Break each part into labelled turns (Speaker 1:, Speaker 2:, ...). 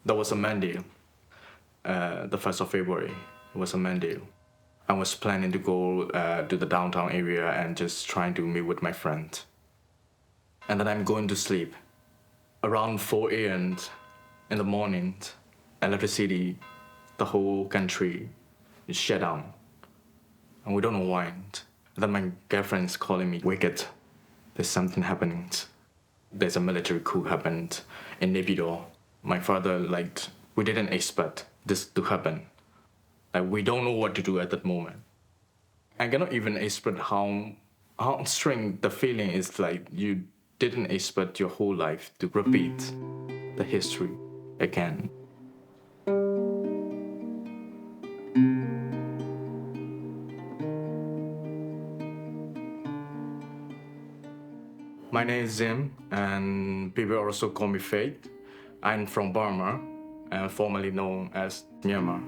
Speaker 1: There was a Monday, the 1st of February. It was a Monday. I was planning to go to the downtown area and just trying to meet with my friend. And then I'm going to sleep. Around 4 a.m. in the morning, electricity, the whole country is shut down. And we don't know why. Then my girlfriend is calling me, wake it, there's something happening. There's a military coup happened in Naypyidaw. My father, we didn't expect this to happen. We don't know what to do at that moment. I cannot even express how strange the feeling is, like you didn't expect your whole life to repeat the history again. My name is Zin, and people also call me Faith. I'm from Burma, and formerly known as Myanmar.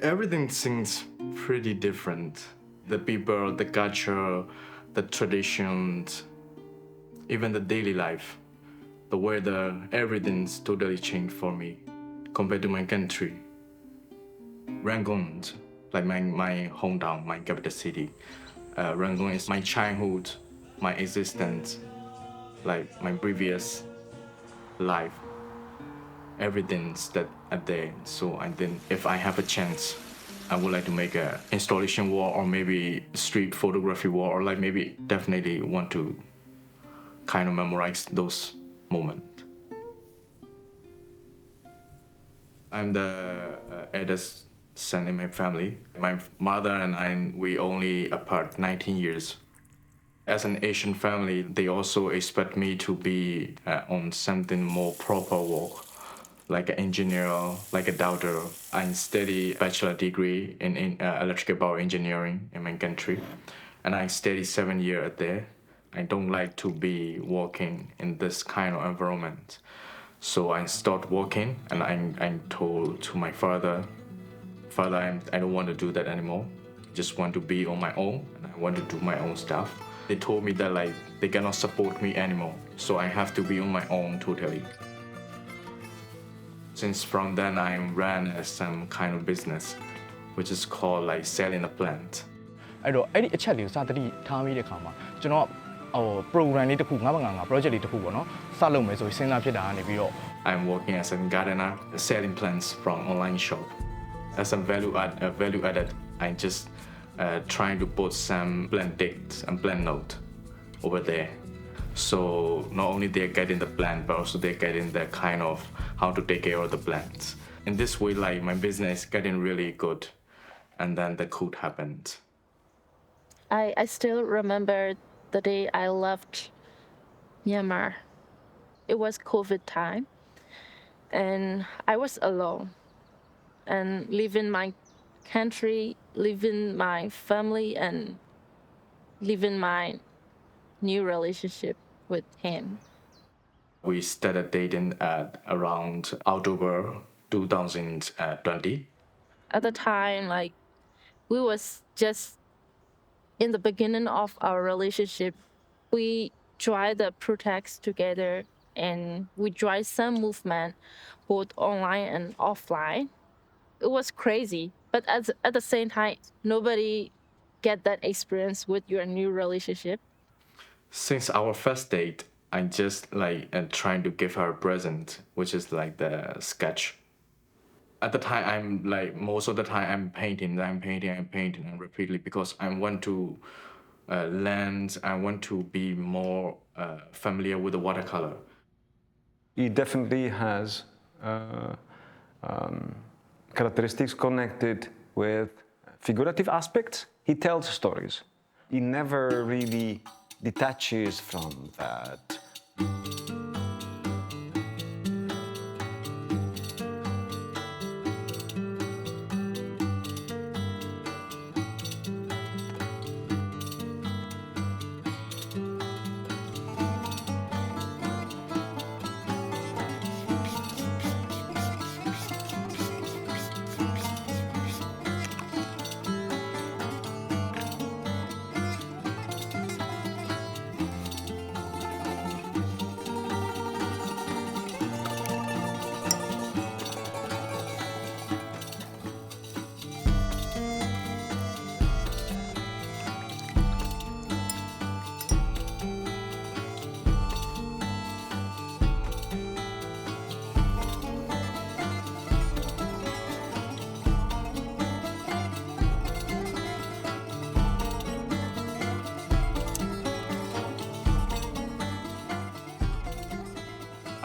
Speaker 1: Everything seems pretty different. The people, the culture, the traditions, even the daily life, the weather, everything's totally changed for me compared to my country. Rangoon, like my hometown, my capital city. Rangoon is my childhood, my existence, like my previous life. Everything's that are there. So I think if I have a chance, I would like to make a installation wall or maybe street photography wall, or maybe definitely want to kind of memorize those moments. I'm the eldest son in my family. My mother and I, we only apart 19 years. As an Asian family, they also expect me to be on something more proper work, like an engineer, like a doctor. I study bachelor degree in electrical power engineering in my country, and I studied 7 years there. I don't like to be working in this kind of environment. So I start working, and I'm told to my father, I don't want to do that anymore. Just want to be on my own, and I want to do my own stuff. They told me that they cannot support me anymore, so I have to be on my own totally. Since from then I ran some kind of business, which is called selling a plant.
Speaker 2: အဲ့တော့အဲ့ဒီအချက်လေးကိုစသတိထားပြီးတဲ့အခါမှာကျွန်တော်program လေးတစ်ခုငါး project လေးတစ်ခုပေါ့နော်စလုပ်မယ်ဆိုစဉ်းစားဖြစ်တာကနေပြီးတော့
Speaker 1: I'm working as a gardener, selling plants from online shop. As a value added, I just trying to put some plant dates and plant note over there. So not only they're getting the plant, but also they're getting the kind of how to take care of the plants. In this way, my business is getting really good. And then the coup happened.
Speaker 3: I still remember the day I left Myanmar. It was COVID time, and I was alone. And leaving my country, leaving my family, and leaving my new relationship with him.
Speaker 1: We started dating at around October 2020.
Speaker 3: At the time, we was just in the beginning of our relationship. We tried the protest together, and we tried some movement, both online and offline. It was crazy, but at the same time, nobody get that experience with your new relationship.
Speaker 1: Since our first date, I just trying to give her a present, which is the sketch. At the time, I'm most of the time I'm painting and repeatedly, because I want to learn. I want to be more familiar with the watercolor.
Speaker 4: He definitely has characteristics connected with figurative aspects. He tells stories. He never really detaches from that.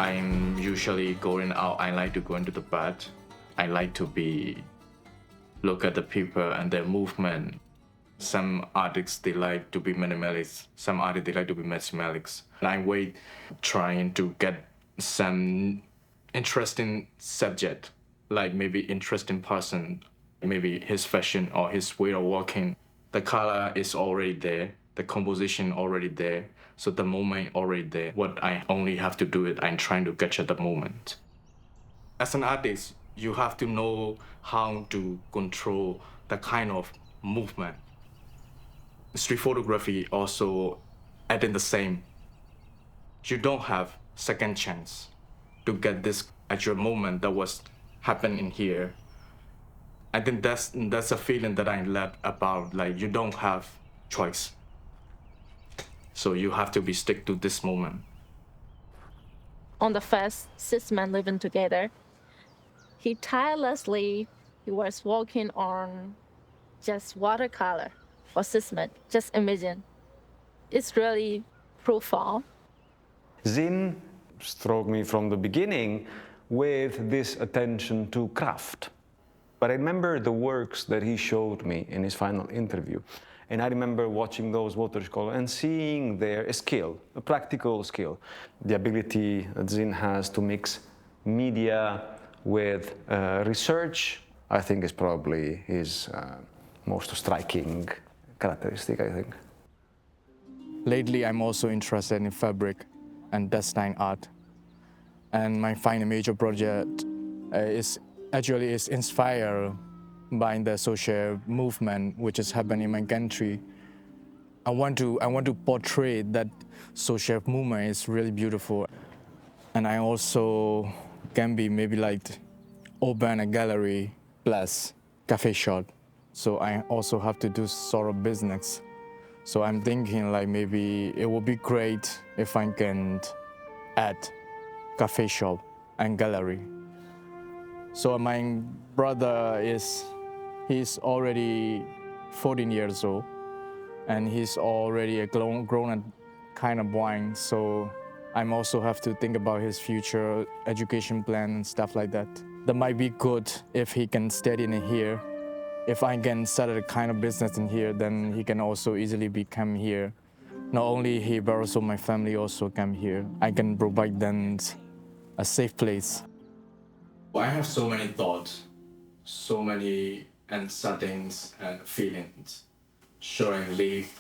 Speaker 1: I'm usually going out. I like to go into the bed. I like to look at the people and their movement. Some artists, they like to be minimalist. Some artists, they like to be maximalist. And I wait trying to get some interesting subject, like maybe interesting person, maybe his fashion or his way of walking. The color is already there, the composition already there, so the moment already there. What I only have to do is I'm trying to capture the moment. As an artist, you have to know how to control the kind of movement. Street photography also adding the same. You don't have second chance to get this actual moment that was happening here. I think that's a feeling that I love about, like, you don't have choice. So you have to stick to this moment.
Speaker 3: On the first 6 months living together, he was working on just watercolor for 6 months. Just imagine. It's really profound.
Speaker 4: Zin struck me from the beginning with this attention to craft. But I remember the works that he showed me in his final interview. And I remember watching those watercolors and seeing a skill, a practical skill. The ability that Zin has to mix media with research, I think is probably his most striking characteristic, I think.
Speaker 2: Lately, I'm also interested in fabric and textile art. And my final major project is inspired by the social movement which is happening in my country. I want to portray that social movement is really beautiful. And I also can be maybe like open a gallery plus cafe shop. So I also have to do sort of business. So I'm thinking like maybe it would be great if I can add cafe shop and gallery. So my brother he's already 14 years old and he's already a grown kind of boy. So I'm also have to think about his future education plan and stuff like that. That might be good if he can study in here. If I can start a kind of business in here, then he can also easily become here. Not only he, but also my family also come here. I can provide them a safe place.
Speaker 1: I have so many thoughts, so many uncertainties and feelings. Showing leave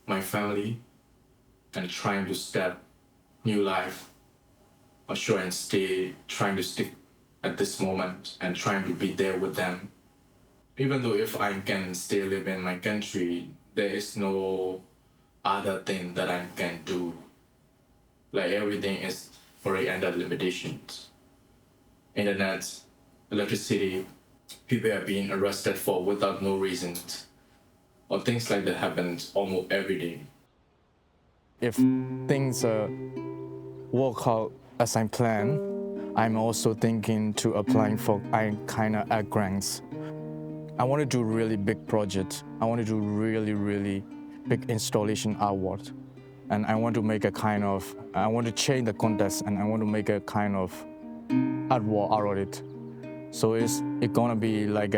Speaker 1: my family and trying to start new life, or showing trying to stick at this moment and trying to be there with them. Even though if I can still live in my country, there is no other thing that I can do. Like everything is already under limitations. Internet, electricity, people are being arrested for without no reasons. Or things like that happens almost every day.
Speaker 2: If things work out as I plan, I'm also thinking to applying for kind of art grants. I want to do really big project. I want to do really big installation artwork. And I want to make I want to change the context and I want to make a kind of artwork out of it. So it's gonna be like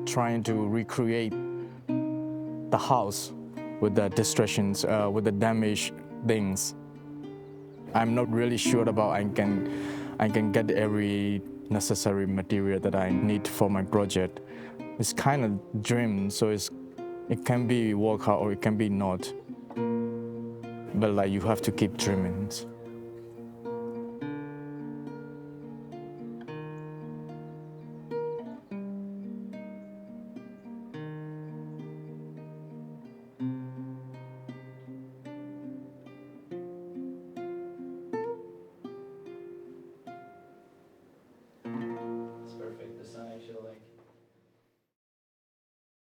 Speaker 2: trying to recreate the house with the distractions, with the damaged things. I'm not really sure about I can get every necessary material that I need for my project. It's kind of dream, so it can be work out or it can be not. But like you have to keep dreaming.